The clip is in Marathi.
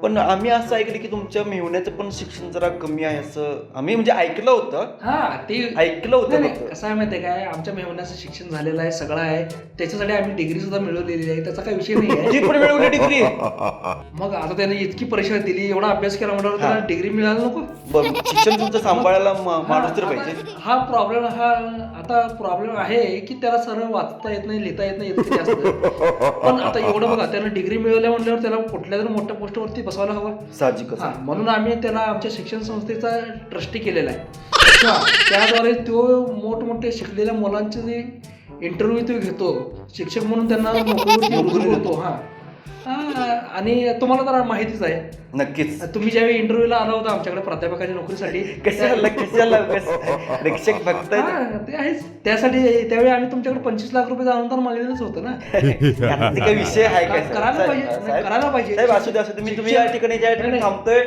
पण आम्ही असं ऐकलं की तुमच्या मेहुण्याचं पण शिक्षण जरा कमी आहे असं आम्ही म्हणजे ऐकलं होतं. हा ते ऐकलं होतं नाही, फक्त. कसं आहे माहिती आहे काय, आमच्या मेहमानाचं शिक्षण झालेलं आहे, सगळं आहे, त्याच्यासाठी आम्ही डिग्री सुद्धा मिळवलेली आहे, त्याचा काही विषय नाही आहे. ती पण मिळवली डिग्री. मग आता त्याने इतकी परीक्षा दिली, एवढा अभ्यास केला म्हटल्यावर त्याला डिग्री मिळायला नको. शिक्षण तुमचं सांभाळायला माणूस तर पाहिजे. हा प्रॉब्लेम आता प्रॉब्लेम आहे की त्याला सरळ वाचता येत नाही, लिहिता येत नाही, इतकं जास्त. पण आता एवढं बघा, त्यानं डिग्री मिळवल्या म्हटल्यावर त्याला कुठल्या तरी मोठ्या पोस्टवरती बसवायला हवं. साहजिकच. हा, म्हणून आम्ही त्याला आमच्या शिक्षण संस्थेचा ट्रस्टी केलेला आहे. हा, त्याद्वारे तो मोठमोठे शिकलेल्या मुलांचे जे इंटरव्ह्यू तो घेतो, शिक्षक म्हणून त्यांना नोकरी देतो. हा हा, आणि तुम्हाला तर माहितीच आहे, नक्कीच. तुम्ही ज्यावेळी इंटरव्ह्यूला आला होता आमच्याकडे प्राध्यापकाच्या नोकरीसाठी, कशाला शिक्षक फक्त हा, ते आहेच. त्यासाठी त्यावेळी आम्ही तुमच्याकडे 25 लाख रुपये अनुदान मागलेलंच होतं ना. काही विषय आहे काय करायला पाहिजे, साहेब? करायला पाहिजे. साहेब असू दे तुम्ही या ठिकाणी ज्या ठिकाणी थांबतोय